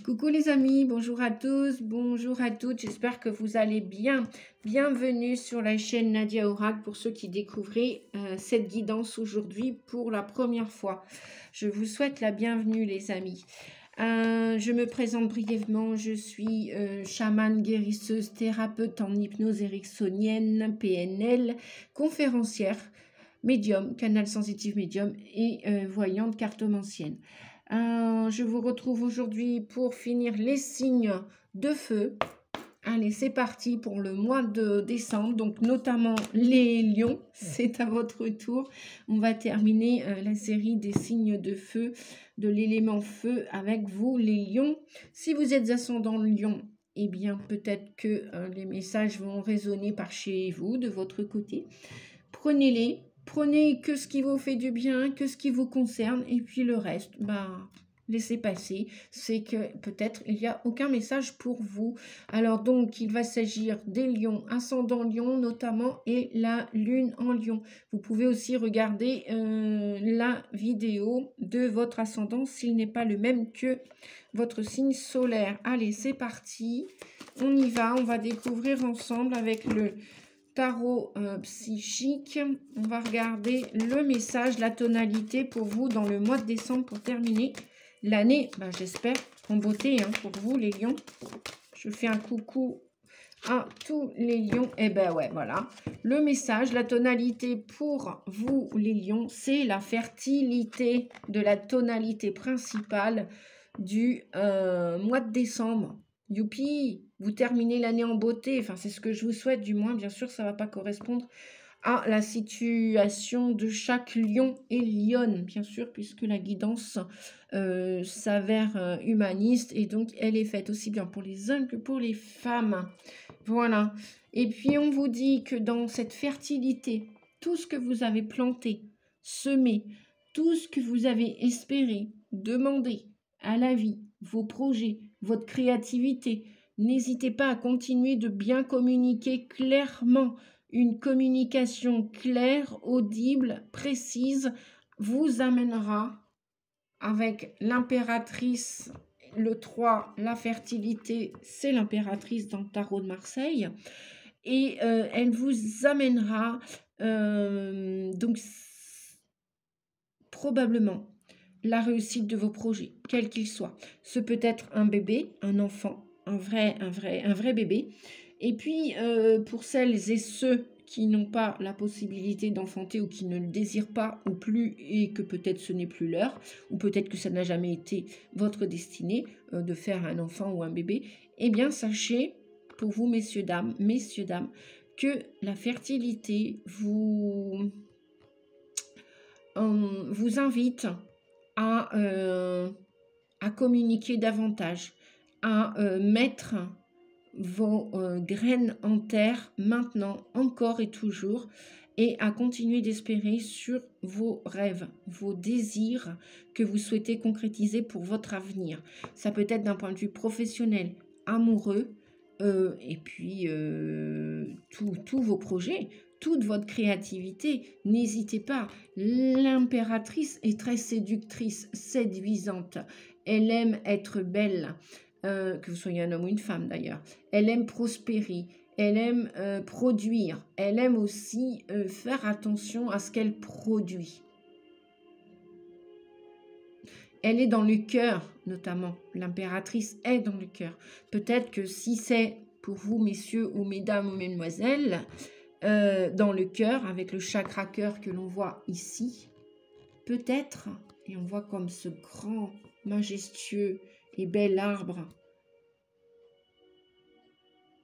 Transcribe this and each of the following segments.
Coucou les amis, bonjour à tous, bonjour à toutes, j'espère que vous allez bien. Bienvenue sur la chaîne Nadia Oracle pour ceux qui découvrent cette guidance aujourd'hui pour la première fois. Je vous souhaite la bienvenue les amis. Je me présente brièvement, je suis chamane, guérisseuse, thérapeute en hypnose ericksonienne, PNL, conférencière, médium, canal sensitif médium et voyante cartomancienne. Je vous retrouve aujourd'hui pour finir les signes de feu. Allez, c'est parti pour le mois de décembre, donc notamment les lions, c'est à votre tour. On va terminer la série des signes de feu, de l'élément feu avec vous les lions. Si vous êtes ascendant lion, eh bien peut-être que les messages vont résonner par chez vous, de votre côté. Prenez-les. Prenez que ce qui vous fait du bien, que ce qui vous concerne, et puis le reste, laissez passer. C'est que peut-être il n'y a aucun message pour vous. Alors donc, il va s'agir des lions, ascendant lion notamment, et la lune en lion. Vous pouvez aussi regarder la vidéo de votre ascendant s'il n'est pas le même que votre signe solaire. Allez, c'est parti. On y va, on va découvrir ensemble avec le tarot psychique. On va regarder le message, la tonalité pour vous dans le mois de décembre pour terminer l'année, j'espère, en beauté pour vous les lions. Je fais un coucou à tous les lions. Et ouais, voilà. Le message, la tonalité pour vous les lions, c'est la fertilité de la tonalité principale du mois de décembre. Youpi, vous terminez l'année en beauté, enfin c'est ce que je vous souhaite, du moins bien sûr ça ne va pas correspondre à la situation de chaque lion et lionne, bien sûr, puisque la guidance s'avère humaniste et donc elle est faite aussi bien pour les hommes que pour les femmes. Voilà, et puis on vous dit que dans cette fertilité, tout ce que vous avez planté, semé, tout ce que vous avez espéré, demandé à la vie, vos projets, votre créativité, n'hésitez pas à continuer de bien communiquer clairement. Une communication claire, audible, précise vous amènera avec l'impératrice, le 3, la fertilité, c'est l'impératrice dans le tarot de Marseille. Et elle vous amènera donc probablement la réussite de vos projets, quels qu'ils soient. Ce peut être un bébé, un enfant, un vrai bébé. Et puis, pour celles et ceux qui n'ont pas la possibilité d'enfanter ou qui ne le désirent pas ou plus et que peut-être ce n'est plus l'heure, ou peut-être que ça n'a jamais été votre destinée de faire un enfant ou un bébé, eh bien, sachez, pour vous, messieurs, dames, que la fertilité vous invite à communiquer davantage, à mettre vos graines en terre maintenant, encore et toujours, et à continuer d'espérer sur vos rêves, vos désirs que vous souhaitez concrétiser pour votre avenir. Ça peut être d'un point de vue professionnel, amoureux, et puis tous vos projets, toute votre créativité. N'hésitez pas, l'impératrice est très séductrice, séduisante, elle aime être belle. Que vous soyez un homme ou une femme d'ailleurs, elle aime prospérer, elle aime produire, elle aime aussi faire attention à ce qu'elle produit. Elle est dans le cœur, notamment, l'impératrice est dans le cœur. Peut-être que si c'est pour vous, messieurs ou mesdames ou mesdemoiselles, dans le cœur, avec le chakra cœur que l'on voit ici, peut-être, et on voit comme ce grand, majestueux et bel arbre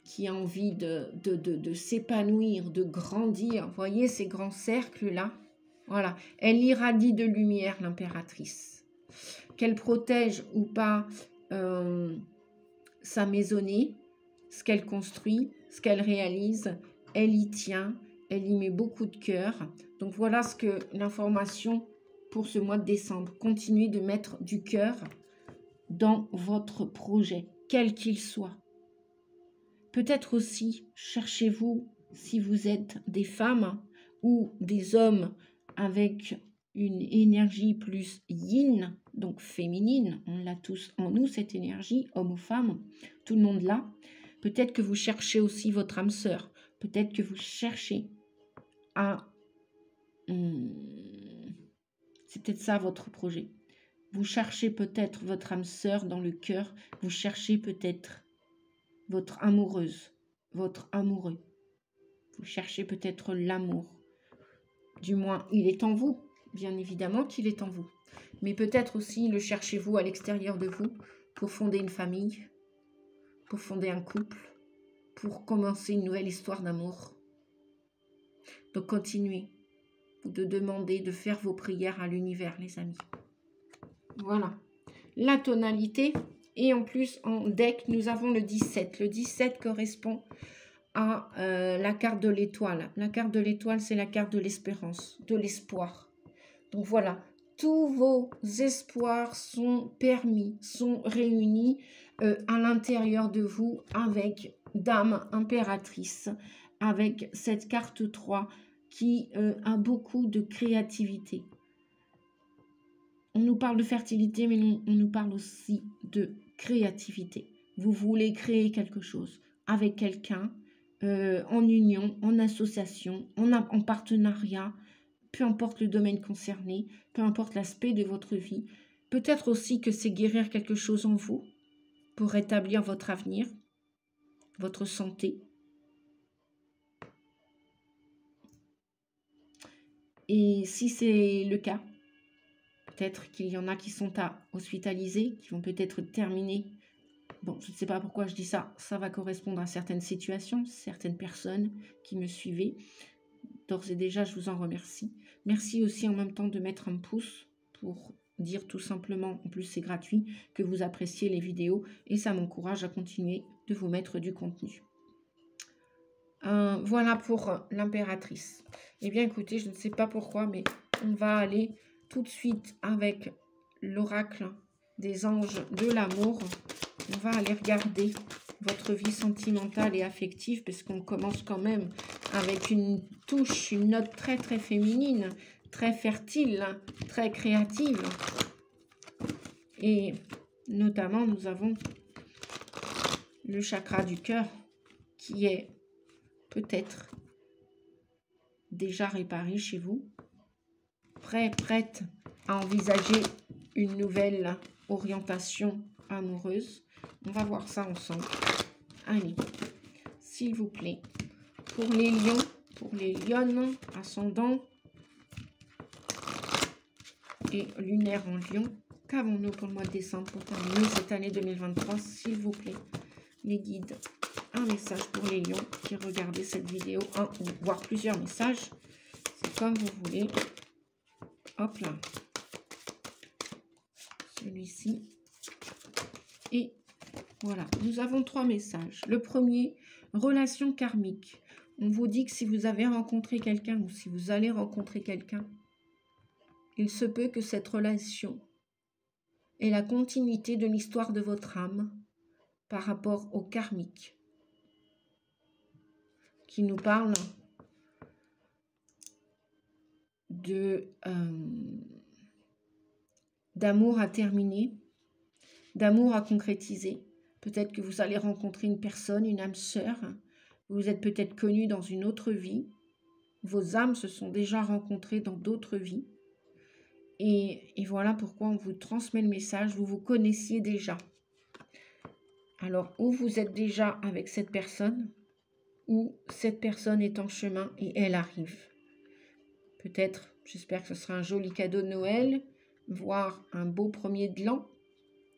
qui a envie de s'épanouir, de grandir. Vous voyez ces grands cercles-là? Voilà, elle irradie de lumière, l'impératrice. Qu'elle protège ou pas sa maisonnée, ce qu'elle construit, ce qu'elle réalise, elle y tient, elle y met beaucoup de cœur. Donc voilà ce que l'information pour ce mois de décembre. Continuez de mettre du cœur dans votre projet, quel qu'il soit. Peut-être aussi, cherchez-vous, si vous êtes des femmes ou des hommes avec une énergie plus yin, donc féminine. On l'a tous en nous, cette énergie, homme ou femme, tout le monde l'a. Peut-être que vous cherchez aussi votre âme sœur. Peut-être que vous cherchez à... c'est peut-être ça votre projet. Vous cherchez peut-être votre âme sœur dans le cœur. Vous cherchez peut-être votre amoureuse, votre amoureux. Vous cherchez peut-être l'amour. Du moins, il est en vous. Bien évidemment qu'il est en vous. Mais peut-être aussi le cherchez-vous à l'extérieur de vous pour fonder une famille, pour fonder un couple, pour commencer une nouvelle histoire d'amour. Donc continuez de demander, de faire vos prières à l'univers, les amis. Voilà. La tonalité. Et en plus, en deck, nous avons le 17. Le 17 correspond à la carte de l'étoile. La carte de l'étoile, c'est la carte de l'espérance, de l'espoir. Donc voilà, tous vos espoirs sont permis, sont réunis à l'intérieur de vous avec Dame impératrice, avec cette carte 3 qui a beaucoup de créativité. On nous parle de fertilité, mais on nous parle aussi de créativité. Vous voulez créer quelque chose avec quelqu'un, en union, en association, en partenariat, peu importe le domaine concerné, peu importe l'aspect de votre vie. Peut-être aussi que c'est guérir quelque chose en vous pour rétablir votre avenir, votre santé. Et si c'est le cas, peut-être qu'il y en a qui sont à hospitaliser, qui vont peut-être terminer. Bon, je ne sais pas pourquoi je dis ça. Ça va correspondre à certaines situations, certaines personnes qui me suivaient. D'ores et déjà, je vous en remercie. Merci aussi en même temps de mettre un pouce pour dire tout simplement, en plus c'est gratuit, que vous appréciez les vidéos et ça m'encourage à continuer de vous mettre du contenu. Voilà pour l'impératrice. Eh bien écoutez, je ne sais pas pourquoi, mais on va aller tout de suite avec l'oracle des anges de l'amour. On va aller regarder votre vie sentimentale et affective, parce qu'on commence quand même avec une touche, une note très très féminine, très fertile, très créative. Et notamment, nous avons le chakra du cœur qui est peut-être déjà réparé chez vous, prête à envisager une nouvelle orientation amoureuse. On va voir ça ensemble. Allez, s'il vous plaît, pour les lions, pour les lionnes, ascendant et lunaire en lion, qu'avons-nous pour le mois de décembre pour terminer cette année 2023, s'il vous plaît, les guides? Un message pour les lions qui regardent cette vidéo, un ou voire plusieurs messages, c'est comme vous voulez. Hop là, celui-ci. Et voilà, nous avons 3 messages. Le premier, relation karmique. On vous dit que si vous avez rencontré quelqu'un ou si vous allez rencontrer quelqu'un, il se peut que cette relation est la continuité de l'histoire de votre âme par rapport au karmique, qui nous parle d'amour à terminer, d'amour à concrétiser. Peut-être que vous allez rencontrer une personne, une âme sœur. Vous êtes peut-être connu dans une autre vie. Vos âmes se sont déjà rencontrées dans d'autres vies. Et voilà pourquoi on vous transmet le message. Vous vous connaissiez déjà. Alors, ou vous êtes déjà avec cette personne, ou cette personne est en chemin et elle arrive. Peut-être, j'espère que ce sera un joli cadeau de Noël, voire un beau premier de l'an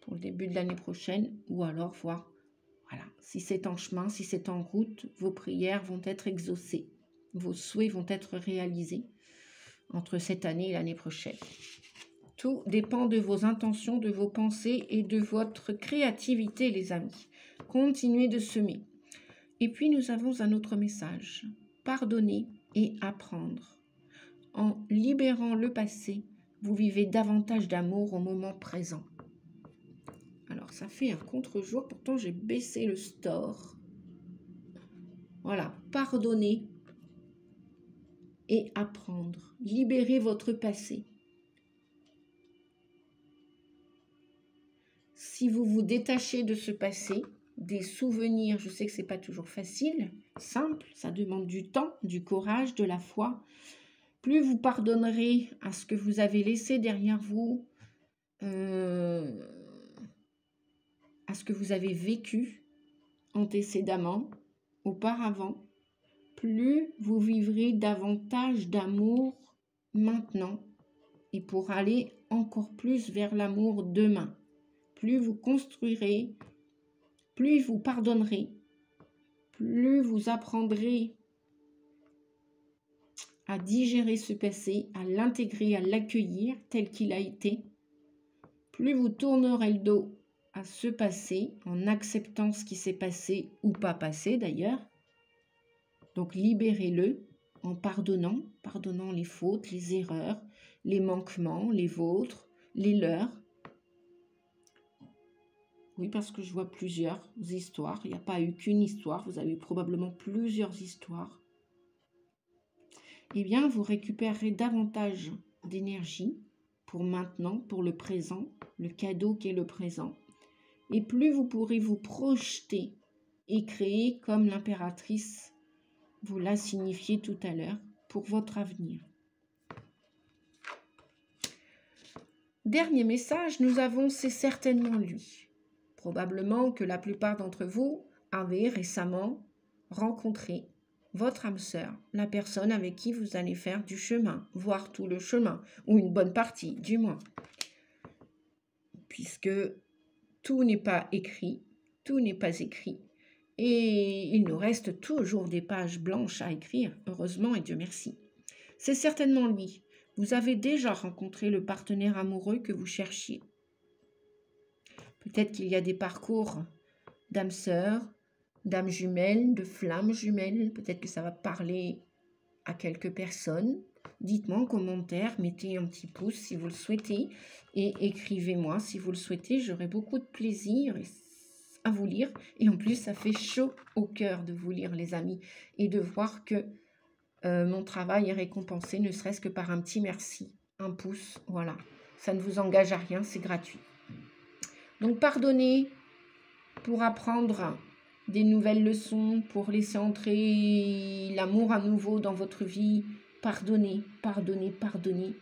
pour le début de l'année prochaine, ou alors voir, voilà, si c'est en chemin, si c'est en route, vos prières vont être exaucées, vos souhaits vont être réalisés entre cette année et l'année prochaine. Tout dépend de vos intentions, de vos pensées et de votre créativité, les amis. Continuez de semer. Et puis nous avons un autre message. Pardonner et apprendre. En libérant le passé, vous vivez davantage d'amour au moment présent. Alors, ça fait un contre-jour. Pourtant, j'ai baissé le store. Voilà. Pardonner et apprendre. Libérez votre passé. si vous vous détachez de ce passé, des souvenirs, je sais que ce n'est pas toujours facile, simple, ça demande du temps, du courage, de la foi. Plus vous pardonnerez à ce que vous avez laissé derrière vous, à ce que vous avez vécu antécédemment, auparavant, plus vous vivrez davantage d'amour maintenant et pour aller encore plus vers l'amour demain. Plus vous construirez, plus vous pardonnerez, plus vous apprendrez à digérer ce passé, à l'intégrer, à l'accueillir tel qu'il a été, plus vous tournerez le dos à ce passé en acceptant ce qui s'est passé ou pas passé d'ailleurs. Donc libérez-le en pardonnant les fautes, les erreurs, les manquements, les vôtres, les leurs. Oui, parce que je vois plusieurs histoires. Il n'y a pas eu qu'une histoire, vous avez eu probablement plusieurs histoires. Eh bien, vous récupérerez davantage d'énergie pour maintenant, pour le présent, le cadeau qu'est le présent. Et plus vous pourrez vous projeter et créer comme l'impératrice vous l'a signifié tout à l'heure pour votre avenir. Dernier message, nous avons « c'est certainement lui ». Probablement que la plupart d'entre vous avez récemment rencontré votre âme sœur, la personne avec qui vous allez faire du chemin, voire tout le chemin, ou une bonne partie du moins. Puisque tout n'est pas écrit, tout n'est pas écrit. Et il nous reste toujours des pages blanches à écrire, heureusement et Dieu merci. C'est certainement lui. Vous avez déjà rencontré le partenaire amoureux que vous cherchiez. Peut-être qu'il y a des parcours d'âme sœur, d'âme jumelle, de flamme jumelle. Peut-être que ça va parler à quelques personnes. Dites-moi en commentaire, mettez un petit pouce si vous le souhaitez et écrivez-moi si vous le souhaitez. J'aurai beaucoup de plaisir à vous lire et en plus ça fait chaud au cœur de vous lire les amis et de voir que mon travail est récompensé ne serait-ce que par un petit merci, un pouce, voilà. Ça ne vous engage à rien, c'est gratuit. Donc pardonnez pour apprendre des nouvelles leçons, pour laisser entrer l'amour à nouveau dans votre vie. Pardonnez, pardonnez, pardonnez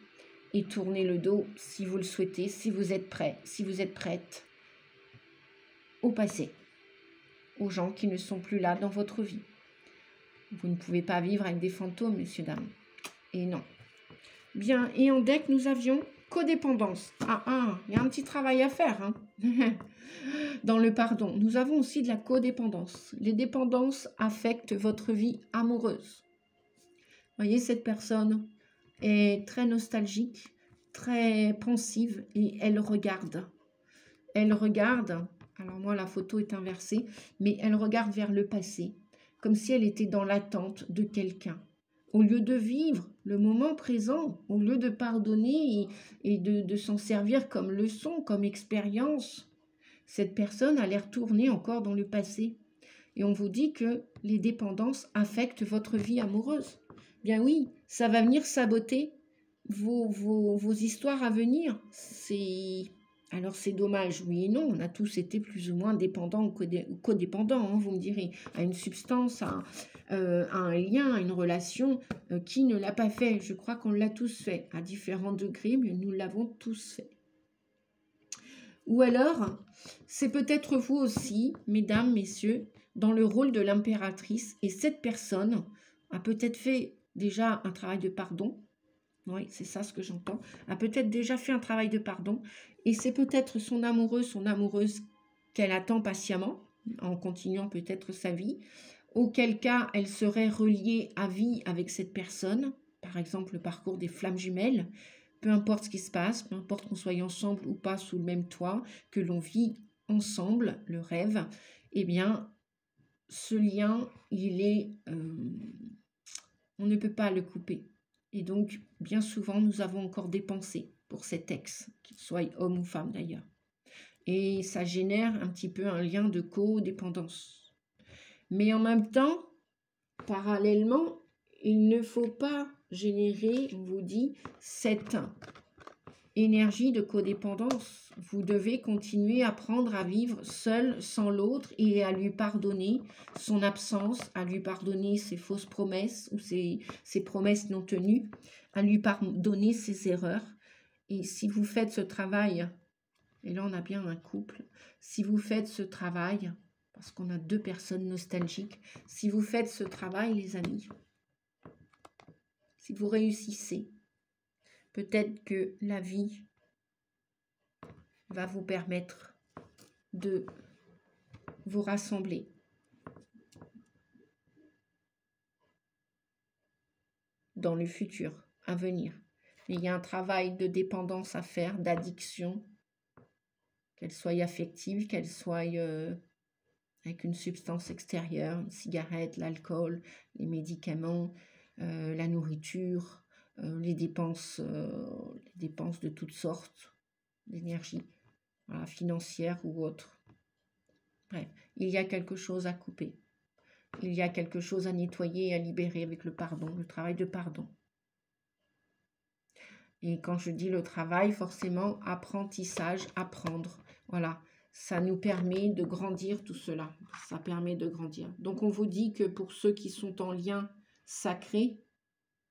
et tournez le dos si vous le souhaitez, si vous êtes prêt, si vous êtes prête au passé, aux gens qui ne sont plus là dans votre vie. Vous ne pouvez pas vivre avec des fantômes, messieurs, dames. Et non. Bien, et en deck, nous avions codépendance. Il y a un petit travail à faire. Hein. Dans le pardon, nous avons aussi de la codépendance. Les dépendances affectent votre vie amoureuse. Voyez, cette personne est très nostalgique, très pensive et elle regarde. Elle regarde, alors moi la photo est inversée, mais elle regarde vers le passé, comme si elle était dans l'attente de quelqu'un. Au lieu de vivre le moment présent, au lieu de pardonner et de s'en servir comme leçon, comme expérience, cette personne a l'air tournée encore dans le passé. Et on vous dit que les dépendances affectent votre vie amoureuse. Bien oui, ça va venir saboter vos histoires à venir. Alors c'est dommage, oui et non, on a tous été plus ou moins dépendants ou codépendants, hein, vous me direz, à une substance, à un lien, à une relation. Qui ne l'a pas fait? Je crois qu'on l'a tous fait, à différents degrés, mais nous l'avons tous fait. Ou alors, c'est peut-être vous aussi, mesdames, messieurs, dans le rôle de l'impératrice, et cette personne a peut-être fait déjà un travail de pardon. Oui, c'est ça ce que j'entends. A peut-être déjà fait un travail de pardon. Et c'est peut-être son amoureux, son amoureuse qu'elle attend patiemment, en continuant peut-être sa vie. Auquel cas, elle serait reliée à vie avec cette personne. Par exemple, le parcours des flammes jumelles. Peu importe ce qui se passe, peu importe qu'on soit ensemble ou pas sous le même toit, que l'on vit ensemble, le rêve, eh bien, ce lien, il est... on ne peut pas le couper. Et donc, bien souvent, nous avons encore des pensées pour cet ex, qu'il soit homme ou femme d'ailleurs. Et ça génère un petit peu un lien de codépendance. Mais en même temps, parallèlement, il ne faut pas générer, on vous dit, cette Énergie de codépendance. Vous devez continuer à apprendre à vivre seul, sans l'autre, et à lui pardonner son absence, à lui pardonner ses fausses promesses ou ses promesses non tenues, à lui pardonner ses erreurs. Et si vous faites ce travail, et là on a bien un couple, si vous faites ce travail, parce qu'on a deux personnes nostalgiques, si vous faites ce travail, les amis, si vous réussissez, peut-être que la vie va vous permettre de vous rassembler. Dans le futur, à venir. Mais il y a un travail de dépendance à faire, d'addiction, qu'elle soit affective, qu'elle soit avec une substance extérieure, une cigarette, l'alcool, les médicaments, la nourriture, les dépenses de toutes sortes d'énergie, voilà, financière ou autre. Bref, il y a quelque chose à couper. Il y a quelque chose à nettoyer et à libérer avec le pardon, le travail de pardon. Et quand je dis le travail, forcément, apprentissage, apprendre. Voilà, ça nous permet de grandir tout cela. Ça permet de grandir. Donc, on vous dit que pour ceux qui sont en lien sacré,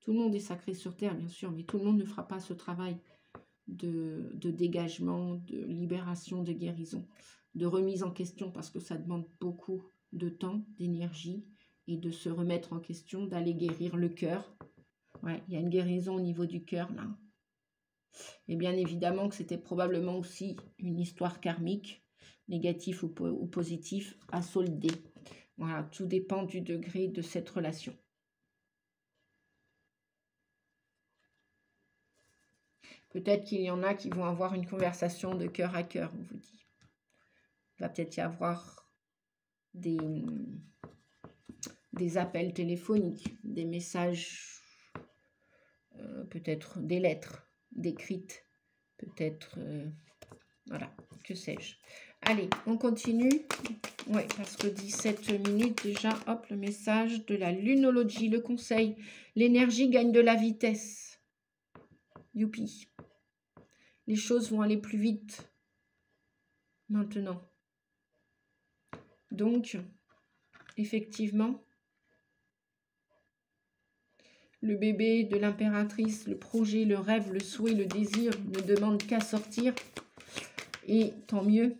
tout le monde est sacré sur Terre, bien sûr, mais tout le monde ne fera pas ce travail de dégagement, de libération, de guérison, de remise en question, parce que ça demande beaucoup de temps, d'énergie, et de se remettre en question, d'aller guérir le cœur. Ouais, il y a une guérison au niveau du cœur, là. Et bien évidemment que c'était probablement aussi une histoire karmique, négative ou positive, à solder. Voilà, tout dépend du degré de cette relation. Peut-être qu'il y en a qui vont avoir une conversation de cœur à cœur, on vous dit. Il va peut-être y avoir des appels téléphoniques, des messages, peut-être des lettres décrites, peut-être, voilà, que sais-je. Allez, on continue. Oui, parce que 17 minutes déjà, hop, le message de la lunologie, le conseil. L'énergie gagne de la vitesse. Youpi. Les choses vont aller plus vite maintenant. Donc, effectivement, le bébé de l'impératrice, le projet, le rêve, le souhait, le désir ne demande qu'à sortir. Et tant mieux.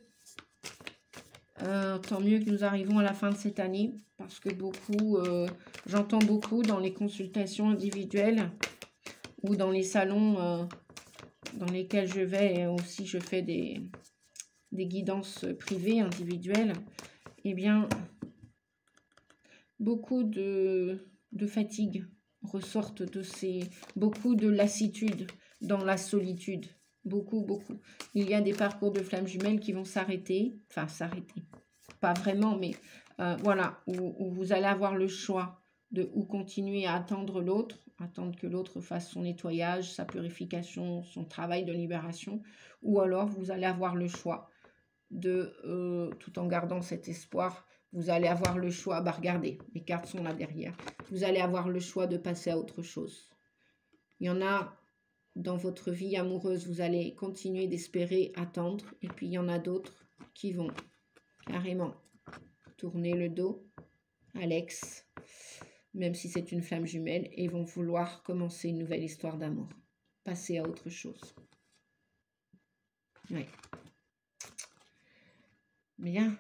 Tant mieux que nous arrivons à la fin de cette année. Parce que beaucoup, j'entends beaucoup dans les consultations individuelles ou dans les salons dans lesquels je vais. Et aussi, je fais des guidances privées, individuelles. Eh bien, beaucoup de fatigue ressortent de beaucoup de lassitude dans la solitude. Beaucoup, beaucoup. Il y a des parcours de flammes jumelles qui vont s'arrêter. Enfin, s'arrêter. Pas vraiment, mais voilà, où vous allez avoir le choix de ou continuer à attendre l'autre, attendre que l'autre fasse son nettoyage, sa purification, son travail de libération, ou alors vous allez avoir le choix de, tout en gardant cet espoir, vous allez avoir le choix, bah regardez, les cartes sont là derrière, vous allez avoir le choix de passer à autre chose. Il y en a dans votre vie amoureuse, vous allez continuer d'espérer, attendre, et puis il y en a d'autres qui vont carrément tourner le dos à l'ex, même si c'est une flamme jumelle, et vont vouloir commencer une nouvelle histoire d'amour, passer à autre chose. Ouais. Bien,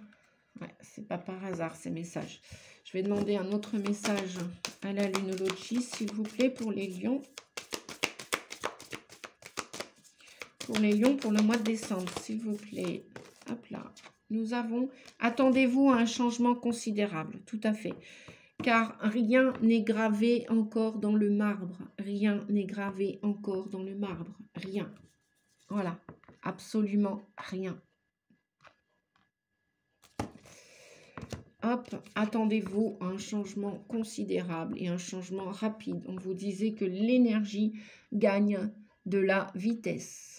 ouais, c'est pas par hasard ces messages. Je vais demander un autre message à la lunologie, s'il vous plaît, pour les lions. Pour les lions, pour le mois de décembre, s'il vous plaît. Hop là. Nous avons, attendez-vous à un changement considérable, tout à fait. Car rien n'est gravé encore dans le marbre. Rien n'est gravé encore dans le marbre. Rien. Voilà. Absolument rien. Hop, attendez-vous à un changement considérable et un changement rapide. On vous disait que l'énergie gagne de la vitesse.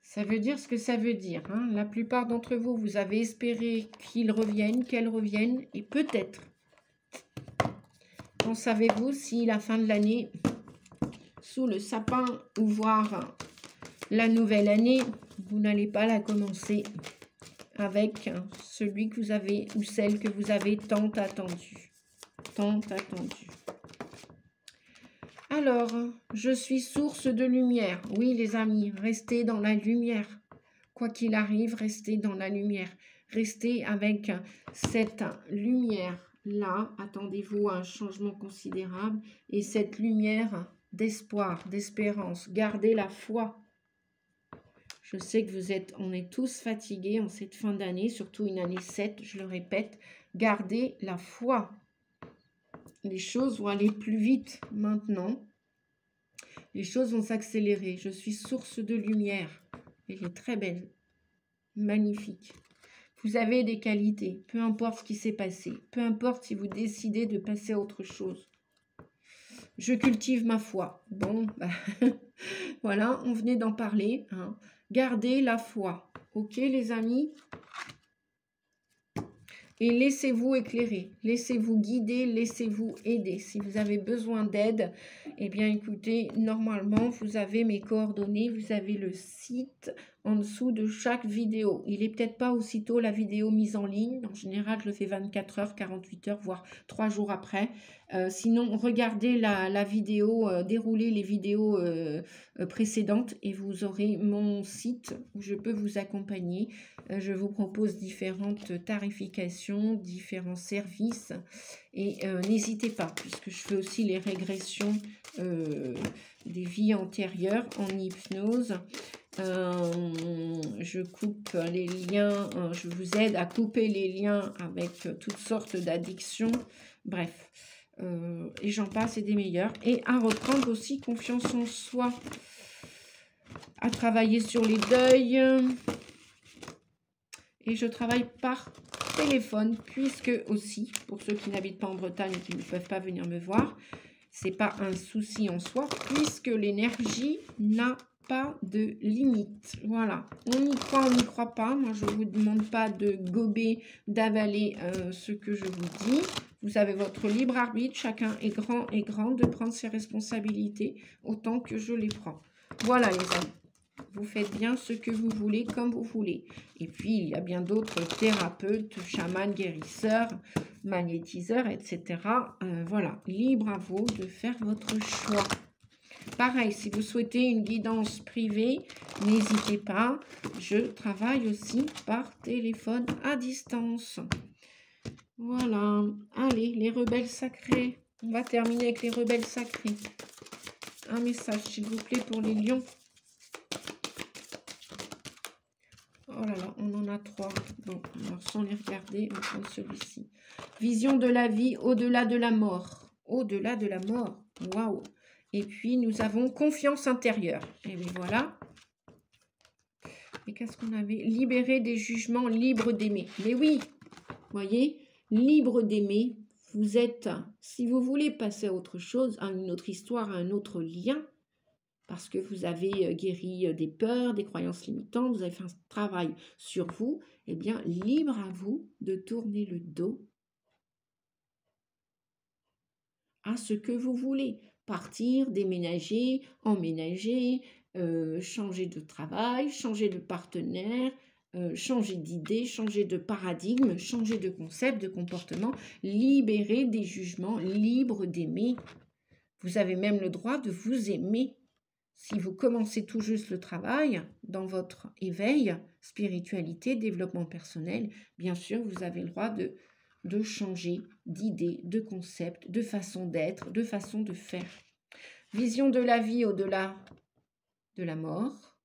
Ça veut dire ce que ça veut dire. Hein. La plupart d'entre vous, vous avez espéré qu'ils reviennent, qu'elles reviennent. Et peut-être, qu'en savez-vous si la fin de l'année sous le sapin ou voir la nouvelle année, vous n'allez pas la commencer avec celui que vous avez ou celle que vous avez tant attendu. Tant attendu. Alors, je suis source de lumière. Oui, les amis, restez dans la lumière. Quoi qu'il arrive, restez dans la lumière. Restez avec cette lumière-là. Attendez-vous à un changement considérable. Et cette lumière d'espoir, d'espérance. Gardez la foi. Je sais que on est tous fatigués en cette fin d'année, surtout une année 7, je le répète. Gardez la foi. Les choses vont aller plus vite maintenant. Les choses vont s'accélérer. Je suis source de lumière. Elle est très belle. Magnifique. Vous avez des qualités. Peu importe ce qui s'est passé. Peu importe si vous décidez de passer à autre chose. Je cultive ma foi. Bon, bah, voilà, on venait d'en parler. Hein. Gardez la foi. Ok, les amis? Et laissez-vous éclairer, laissez-vous guider, laissez-vous aider. Si vous avez besoin d'aide, eh bien écoutez, normalement, vous avez mes coordonnées, vous avez le site en dessous de chaque vidéo. Il n'est peut-être pas aussitôt la vidéo mise en ligne. En général, je le fais 24 heures, 48 heures, voire 3 jours après. Sinon, regardez la vidéo, déroulez les vidéos précédentes et vous aurez mon site où je peux vous accompagner. Je vous propose différentes tarifications, différents services et n'hésitez pas, puisque je fais aussi les régressions des vies antérieures en hypnose. Je coupe les liens, je vous aide à couper les liens avec toutes sortes d'addictions, bref, et j'en passe et des meilleurs, et à reprendre aussi confiance en soi, à travailler sur les deuils, et je travaille par téléphone, puisque aussi, pour ceux qui n'habitent pas en Bretagne et qui ne peuvent pas venir me voir, c'est pas un souci en soi, puisque l'énergie n'a pas de limite. Voilà, on y croit, on n'y croit pas. Moi, je ne vous demande pas de gober, d'avaler ce que je vous dis. Vous avez votre libre arbitre, chacun est grand et grande de prendre ses responsabilités autant que je les prends. Voilà les amis, vous faites bien ce que vous voulez comme vous voulez. Et puis, il y a bien d'autres thérapeutes, chamans, guérisseurs, magnétiseurs, etc. Voilà, libre à vous de faire votre choix. Pareil, si vous souhaitez une guidance privée, n'hésitez pas. Je travaille aussi par téléphone à distance. Voilà. Allez, les rebelles sacrés. On va terminer avec les rebelles sacrés. Un message, s'il vous plaît, pour les lions. Oh là là, on en a 3. Bon, alors sans les regarder, on va prendre celui-ci. Vision de la vie au-delà de la mort. Au-delà de la mort. Waouh. Et puis, nous avons confiance intérieure. Et bien voilà. Et qu'est-ce qu'on avait? Libérer des jugements, libre d'aimer. Mais oui, voyez, libre d'aimer. Vous êtes, si vous voulez passer à autre chose, à une autre histoire, à un autre lien, parce que vous avez guéri des peurs, des croyances limitantes, vous avez fait un travail sur vous, eh bien, libre à vous de tourner le dos à ce que vous voulez. Partir, déménager, emménager, changer de travail, changer de partenaire, changer d'idée, changer de paradigme, changer de concept, de comportement, libérer des jugements, libre d'aimer. Vous avez même le droit de vous aimer. Si vous commencez tout juste le travail dans votre éveil, spiritualité, développement personnel, bien sûr, vous avez le droit de changer d'idée, de concept, de façon d'être, de façon de faire. Vision de la vie au-delà de la mort.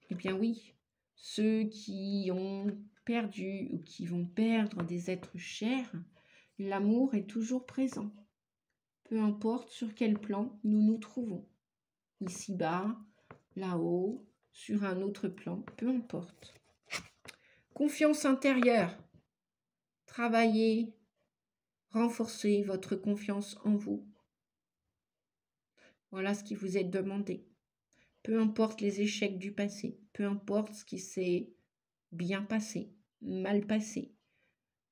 Eh bien oui, ceux qui ont perdu ou qui vont perdre des êtres chers, l'amour est toujours présent. Peu importe sur quel plan nous nous trouvons. Ici-bas, là-haut, sur un autre plan, peu importe. Confiance intérieure. Travaillez, renforcez votre confiance en vous. Voilà ce qui vous est demandé. Peu importe les échecs du passé, peu importe ce qui s'est bien passé, mal passé.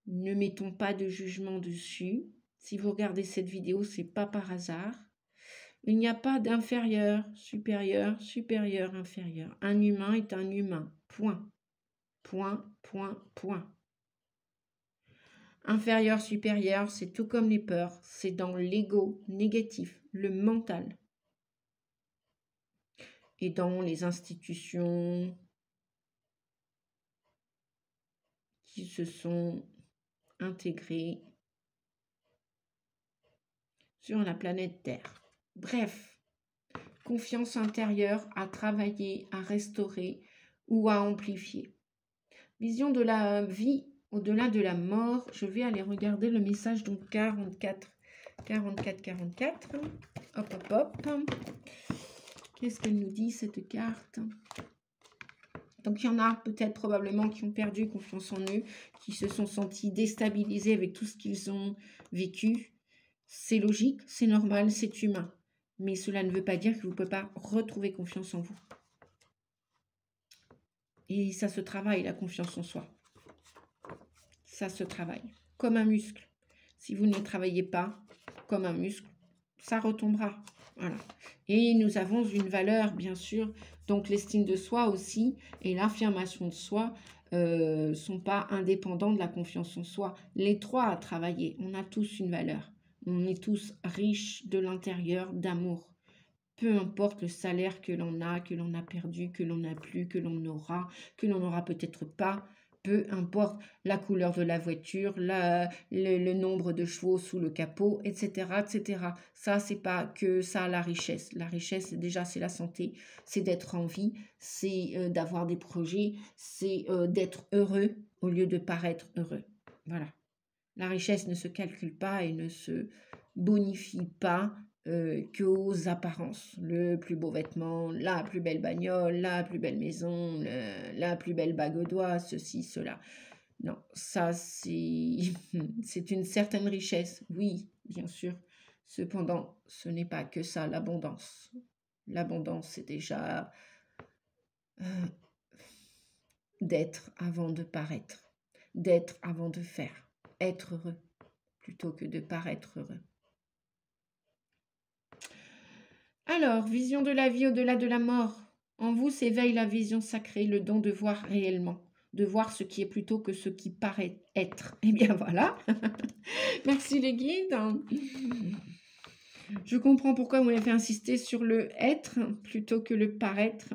Ne mettons pas de jugement dessus. Si vous regardez cette vidéo, ce n'est pas par hasard. Il n'y a pas d'inférieur, supérieur, supérieur, inférieur. Un humain est un humain. Point. Point, point, point. Inférieur, supérieur, c'est tout comme les peurs. C'est dans l'ego négatif, le mental. Et dans les institutions qui se sont intégrées sur la planète Terre. Bref, confiance intérieure à travailler, à restaurer ou à amplifier. Vision de la vie au-delà de la mort. Je vais aller regarder le message donc 44. 44, 44. Hop, hop, hop. Qu'est-ce qu'elle nous dit cette carte? Donc il y en a peut-être probablement qui ont perdu confiance en eux, qui se sont sentis déstabilisés avec tout ce qu'ils ont vécu. C'est logique, c'est normal, c'est humain. Mais cela ne veut pas dire que vous ne pouvez pas retrouver confiance en vous. Et ça se travaille, la confiance en soi. Ça se travaille, comme un muscle. Si vous ne travaillez pas comme un muscle, ça retombera. Voilà. Et nous avons une valeur, bien sûr, donc l'estime de soi aussi et l'affirmation de soi ne sont pas indépendants de la confiance en soi. Les trois à travailler, on a tous une valeur. On est tous riches de l'intérieur d'amour. Peu importe le salaire que l'on a perdu, que l'on n'a plus, que l'on n'aura peut-être pas. Peu importe la couleur de la voiture, le nombre de chevaux sous le capot, etc. etc. Ça, c'est pas que ça la richesse. La richesse, déjà, c'est la santé, c'est d'être en vie, c'est d'avoir des projets, c'est d'être heureux au lieu de paraître heureux. Voilà. La richesse ne se calcule pas et ne se bonifie pas qu'aux apparences. Le plus beau vêtement, la plus belle bagnole, la plus belle maison, la plus belle bague au doigt, ceci, cela. Non, ça c'est une certaine richesse, oui, bien sûr. Cependant, ce n'est pas que ça, l'abondance. L'abondance, c'est déjà d'être avant de paraître, d'être avant de faire, être heureux plutôt que de paraître heureux. Alors, vision de la vie au-delà de la mort. En vous s'éveille la vision sacrée, le don de voir réellement, de voir ce qui est plutôt que ce qui paraît être. Eh bien voilà. Merci les guides. Je comprends pourquoi vous m'avez fait insister sur le être plutôt que le paraître.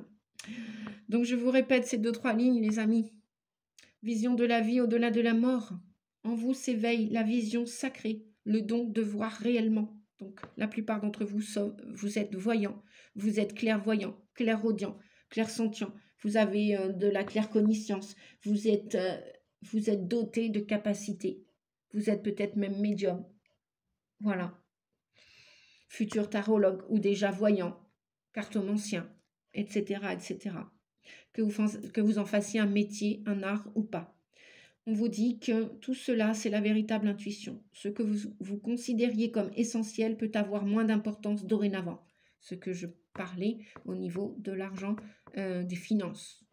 Donc je vous répète ces 2-3 lignes les amis. Vision de la vie au-delà de la mort. En vous s'éveille la vision sacrée, le don de voir réellement. Donc, la plupart d'entre vous, vous êtes voyants, vous êtes clairvoyants, clairaudients, clairsentients. Vous avez de la claircogniscience. Vous êtes doté de capacités. Vous êtes peut-être même médium. Voilà. Futur tarologue ou déjà voyant, cartomancien, etc., etc. Que vous en fassiez un métier, un art ou pas. On vous dit que tout cela, c'est la véritable intuition. Ce que vous considériez comme essentiel peut avoir moins d'importance dorénavant. Ce que je parlais au niveau de l'argent, des finances,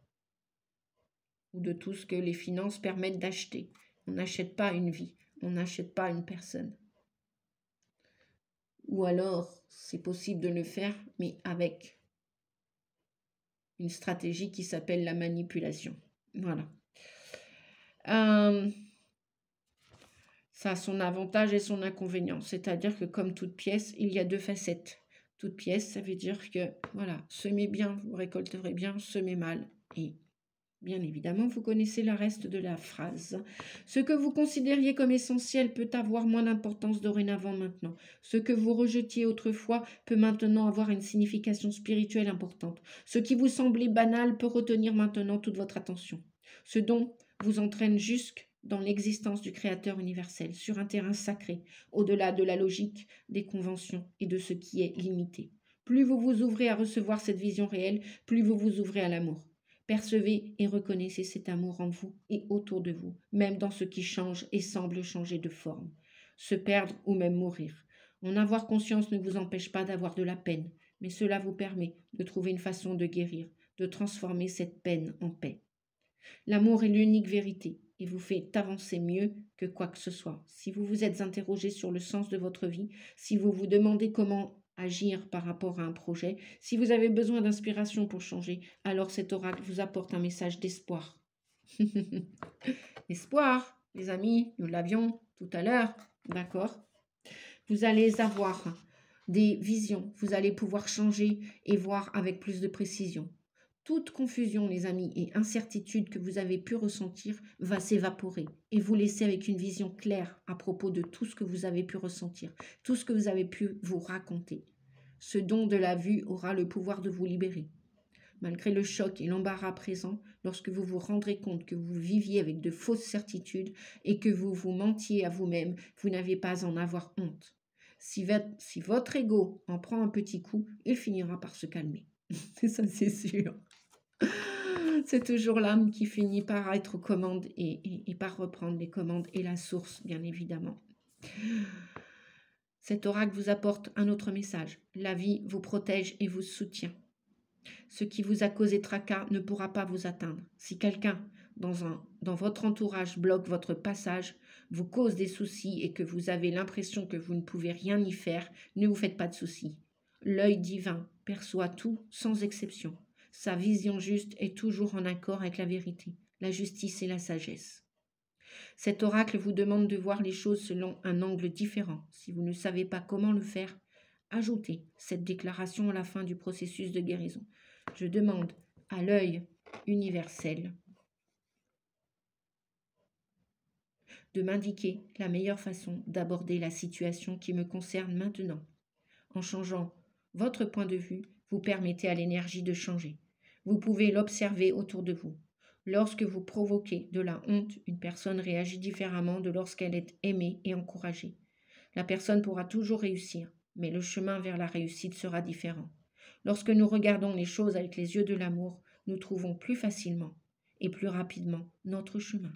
ou de tout ce que les finances permettent d'acheter. On n'achète pas une vie, on n'achète pas une personne. Ou alors, c'est possible de le faire, mais avec une stratégie qui s'appelle la manipulation. Voilà. Ça a son avantage et son inconvénient. C'est-à-dire que comme toute pièce, il y a 2 facettes. Toute pièce, ça veut dire que, voilà, semez bien, vous récolterez bien, semez mal. Et bien évidemment, vous connaissez le reste de la phrase. Ce que vous considériez comme essentiel peut avoir moins d'importance dorénavant maintenant. Ce que vous rejetiez autrefois peut maintenant avoir une signification spirituelle importante. Ce qui vous semblait banal peut retenir maintenant toute votre attention. Ce dont vous entraîne jusque dans l'existence du Créateur universel, sur un terrain sacré, au-delà de la logique, des conventions et de ce qui est limité. Plus vous vous ouvrez à recevoir cette vision réelle, plus vous vous ouvrez à l'amour. Percevez et reconnaissez cet amour en vous et autour de vous, même dans ce qui change et semble changer de forme. Se perdre ou même mourir. En avoir conscience ne vous empêche pas d'avoir de la peine, mais cela vous permet de trouver une façon de guérir, de transformer cette peine en paix. L'amour est l'unique vérité et vous fait avancer mieux que quoi que ce soit. Si vous vous êtes interrogé sur le sens de votre vie, si vous vous demandez comment agir par rapport à un projet. Si vous avez besoin d'inspiration pour changer, alors cet oracle vous apporte un message d'espoir. Espoir, les amis, nous l'avions tout à l'heure, d'accord? Vous allez avoir des visions, vous allez pouvoir changer et voir avec plus de précision. Toute confusion, les amis, et incertitude que vous avez pu ressentir va s'évaporer et vous laisser avec une vision claire à propos de tout ce que vous avez pu ressentir, tout ce que vous avez pu vous raconter. Ce don de la vue aura le pouvoir de vous libérer. Malgré le choc et l'embarras présent, lorsque vous vous rendrez compte que vous viviez avec de fausses certitudes et que vous vous mentiez à vous-même, vous n'avez pas à en avoir honte. Si votre ego en prend un petit coup, il finira par se calmer. Ça, c'est sûr. C'est toujours l'âme qui finit par être aux commandes et par reprendre les commandes et la source, bien évidemment. Cet oracle vous apporte un autre message. La vie vous protège et vous soutient. Ce qui vous a causé tracas ne pourra pas vous atteindre. Si quelqu'un dans votre entourage bloque votre passage, vous cause des soucis et que vous avez l'impression que vous ne pouvez rien y faire, ne vous faites pas de soucis. L'œil divin perçoit tout sans exception. Sa vision juste est toujours en accord avec la vérité, la justice et la sagesse. Cet oracle vous demande de voir les choses selon un angle différent. Si vous ne savez pas comment le faire, ajoutez cette déclaration à la fin du processus de guérison. Je demande à l'œil universel de m'indiquer la meilleure façon d'aborder la situation qui me concerne maintenant. En changeant votre point de vue, vous permettez à l'énergie de changer. Vous pouvez l'observer autour de vous. Lorsque vous provoquez de la honte, une personne réagit différemment de lorsqu'elle est aimée et encouragée. La personne pourra toujours réussir, mais le chemin vers la réussite sera différent. Lorsque nous regardons les choses avec les yeux de l'amour, nous trouvons plus facilement et plus rapidement notre chemin.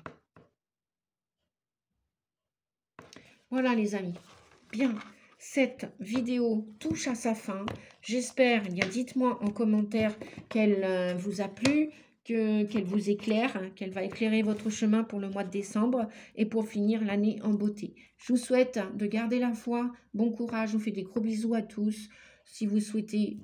Voilà les amis. Bien, cette vidéo touche à sa fin. J'espère, dites-moi en commentaire qu'elle vous a plu, qu'elle vous éclaire, qu'elle va éclairer votre chemin pour le mois de décembre et pour finir l'année en beauté. Je vous souhaite de garder la foi. Bon courage, je vous fais des gros bisous à tous. Si vous souhaitez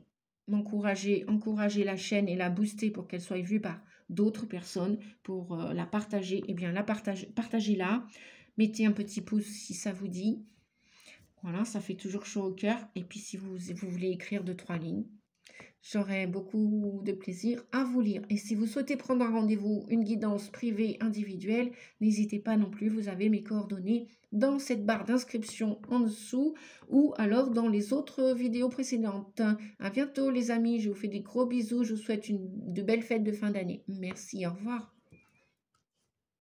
encourager la chaîne et la booster pour qu'elle soit vue par d'autres personnes, pour la partager, eh bien partagez-la. Mettez un petit pouce si ça vous dit. Voilà, ça fait toujours chaud au cœur. Et puis si vous voulez écrire 2-3 lignes, j'aurai beaucoup de plaisir à vous lire. Et si vous souhaitez prendre un rendez-vous, une guidance privée individuelle, n'hésitez pas non plus, vous avez mes coordonnées dans cette barre d'inscription en dessous ou alors dans les autres vidéos précédentes. À bientôt les amis, je vous fais des gros bisous, je vous souhaite de belles fêtes de fin d'année. Merci, au revoir.